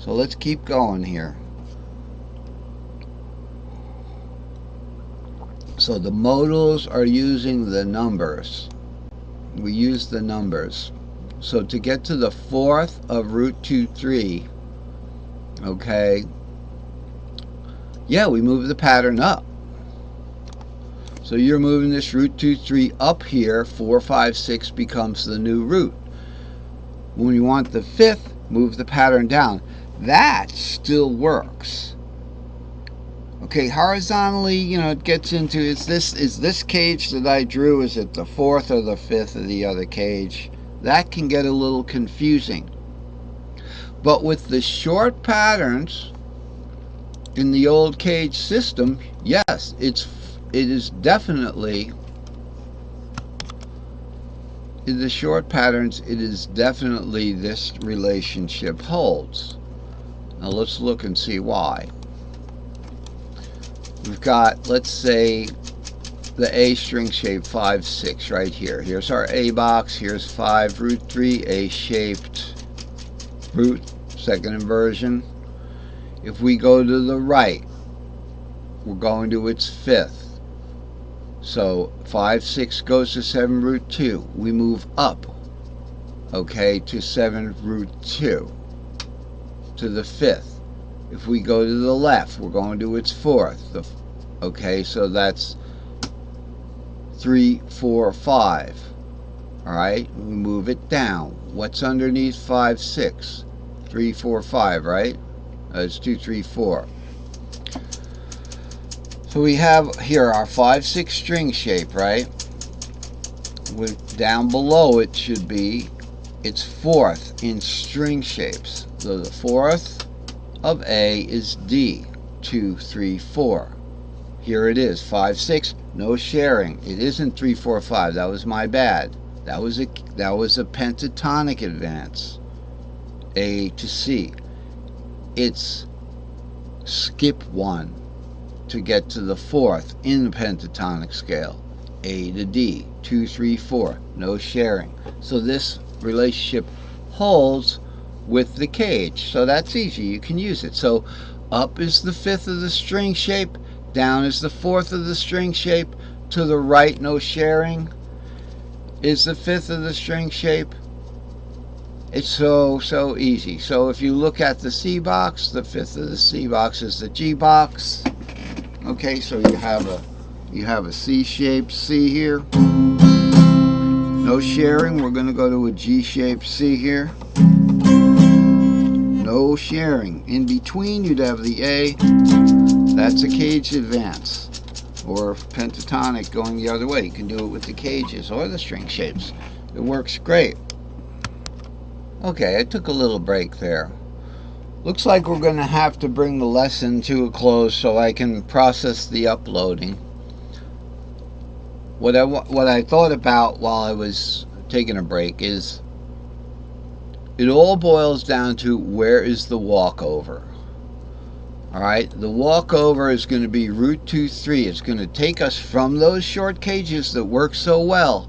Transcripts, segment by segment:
So let's keep going here. So the modals are using the numbers. We use the numbers. So to get to the fourth of root 2, 3, okay, yeah, we move the pattern up. So you're moving this root 2, 3 up here. 4, 5, 6 becomes the new root. When you want the fifth, move the pattern down. That still works. Okay, horizontally, it gets into, is this cage that I drew, is it the fourth or the fifth of the other cage? That can get a little confusing. But with the short patterns in the old cage system, yes, it is definitely, in the short patterns, it is definitely this relationship holds. Now let's look and see why. We've got, let's say, the A string shape 5, 6 right here. Here's our A box. Here's 5 root 3 A shaped root, second inversion. If we go to the right, we're going to its fifth. So 5, 6 goes to 7 root 2. We move up, okay, to 7 root 2, to the fifth. If we go to the left, we're going to its fourth. Okay, so that's 3, 4, 5. All right, we move it down. What's underneath 5, 6? 3, 4, 5, right? It's 2, 3, 4. So we have here our 5, 6 string shape, right? Down below it should be its fourth in string shapes. So the fourth of A is D, 2, 3, 4. Here it is, 5, 6, no sharing. It isn't 3, 4, 5. That was my bad. That was a pentatonic advance. A to C. It's skip 1 to get to the fourth in the pentatonic scale. A to D, 2, 3, 4, no sharing. So this relationship holds with the cage. So that's easy, you can use it. So up is the fifth of the string shape, down is the fourth of the string shape, to the right, no sharing, is the fifth of the string shape. It's so easy. So if you look at the C box, the fifth of the C box is the G box. Okay, so you have a C shaped C here. No sharing, we're going to go to a G shaped C here. No sharing. In between you'd have the A. That's a cage advance, or pentatonic going the other way. You can do it with the cages or the string shapes. It works great. Okay, I took a little break there. Looks like we're going to have to bring the lesson to a close so I can process the uploading. What I thought about while I was taking a break is it all boils down to where is the walkover. Alright, the walkover is going to be root 2, 3. It's going to take us from those short cages that work so well.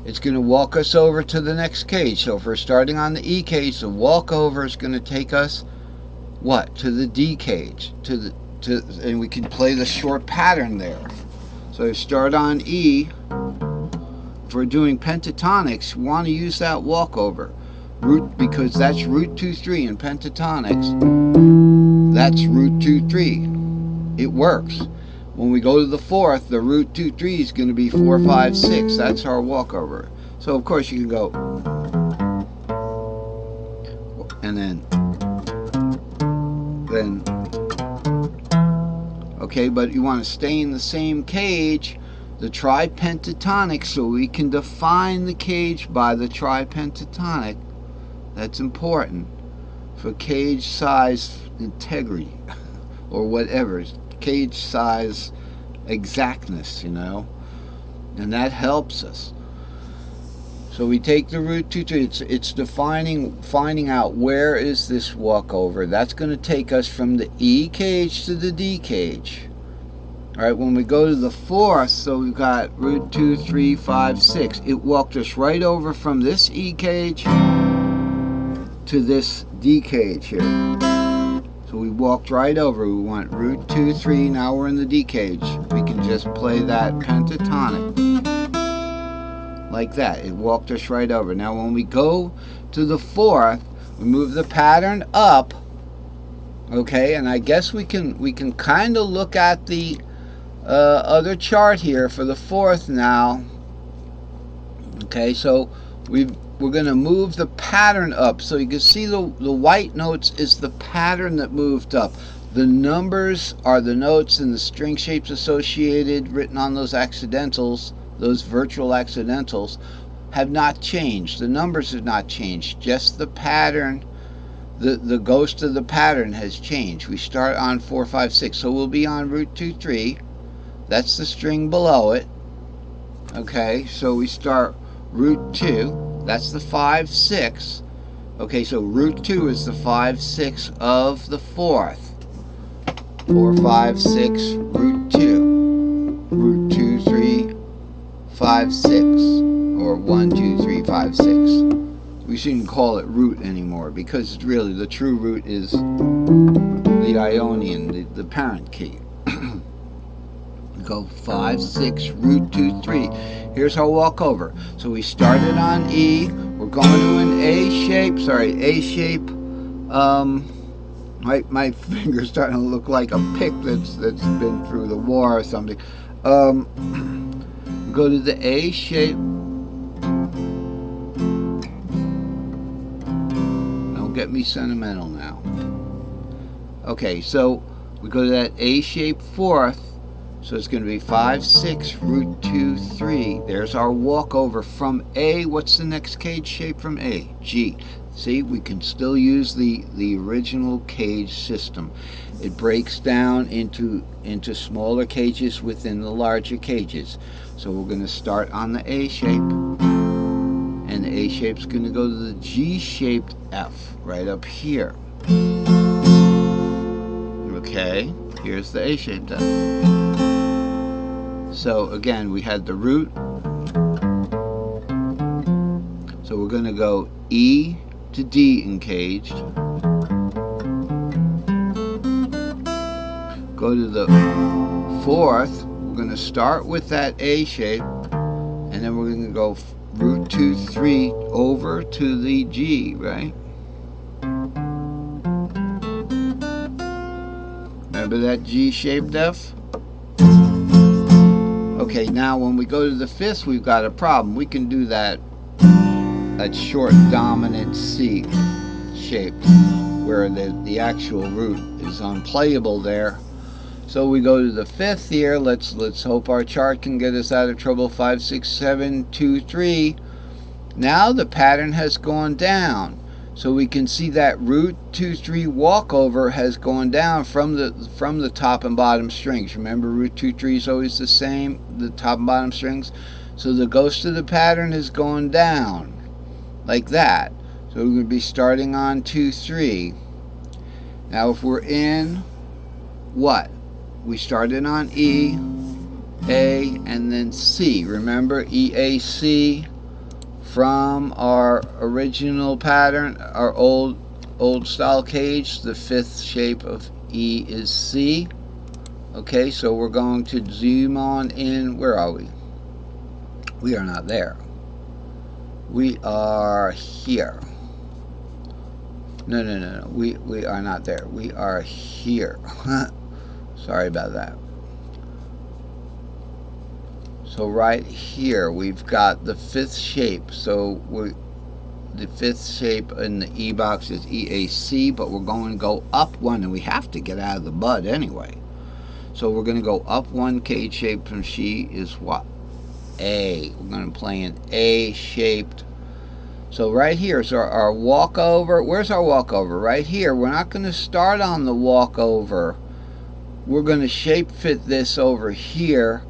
It's going to walk us over to the next cage. So if we're starting on the E cage, the walkover is going to take us, what? To the D cage. And we can play the short pattern there. So start on E. If we're doing pentatonics, we want to use that walkover. Because that's root 2, 3 in pentatonics. That's root 2, 3. It works. When we go to the fourth, the root 2, 3 is going to be 4, 5, 6. That's our walkover. So of course you can go, and then, okay, but you want to stay in the same cage, the tripentatonic, so we can define the cage by the tripentatonic. That's important for cage size integrity or whatever, cage size exactness, and that helps us. So we take the root 2, 3. It's finding out where is this walkover. That's going to take us from the E cage to the D cage. All right, when we go to the fourth, so we've got root 2, 3, 5, 6. It walked us right over from this E cage to this D cage here. So we walked right over. We went root 2, 3. Now we're in the D cage. We can just play that pentatonic like that. It walked us right over. Now when we go to the 4th, we move the pattern up. Okay, and I guess we can kind of look at the other chart here for the 4th now. Okay, so we're going to move the pattern up. So you can see the white notes is the pattern that moved up. The numbers are the notes and the string shapes associated, written on those accidentals, those virtual accidentals, have not changed. The numbers have not changed. Just the pattern, the ghost of the pattern has changed. We start on 4, 5, 6. So we'll be on root 2, 3. That's the string below it. Okay, so we start root 2. That's the 5, 6. Okay, so root 2 is the 5, 6 of the 4th. 4, 5, 6, root 2. Root 2, 3, 5, 6. Or 1, 2, 3, 5, 6. We shouldn't call it root anymore because really the true root is the Ionian, the parent key. Go 5, 6, root 2, 3. Here's our walkover. So we started on E. We're going to an A shape. Sorry, A shape. My finger's starting to look like a pick that's been through the war or something. Go to the A shape. Don't get me sentimental now. Okay, so we go to that A shape 4th. So it's going to be 5, 6, root 2, 3. There's our walkover from A. What's the next cage shape from A? G. See, we can still use the original cage system. It breaks down into smaller cages within the larger cages. So we're going to start on the A shape. And the A shape's going to go to the G-shaped F right up here. Okay, here's the A-shaped F. So again, we had the root. So we're going to go E to D engaged. Go to the 4th. We're going to start with that A shape. And then we're going to go root 2, 3 over to the G, right? Remember that G-shaped F? Okay, now when we go to the 5th, we've got a problem. We can do that short dominant C shaped, where the actual root is unplayable there. So we go to the 5th here. Let's hope our chart can get us out of trouble. 5, 6, 7, 2, 3. Now the pattern has gone down. So we can see that root 2, 3 walkover has gone down from the top and bottom strings. Remember, root 2, 3 is always the same, the top and bottom strings. So the ghost of the pattern has gone down like that. So we're going to be starting on 2, 3. Now if we're in what? We started on E, A, and then C. Remember, E, A, C. From our original pattern, our old style cage, the 5th shape of E is C. Okay, so we're going to zoom on in. Where are we? We are not there. We are here. No. We are not there. We are here. Sorry about that. So right here we've got the 5th shape. So the 5th shape in the E box is EAC, but we're going to go up 1, and we have to get out of the bud anyway. So we're going to go up 1 cage shape from she is what? A. We're going to play an A shaped. So right here is our walkover. Where's our walkover? Right here. We're not going to start on the walkover. We're going to shape fit this over here.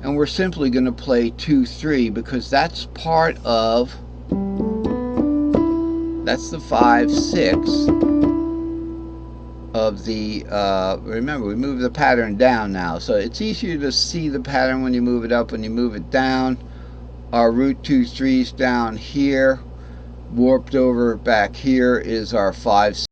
And we're simply going to play 2, 3 because that's part of, that's the 5, 6 of the, remember we move the pattern down now. So it's easier to see the pattern when you move it up, when you move it down. Our root 2, 3's down here. Warped over back here is our 5,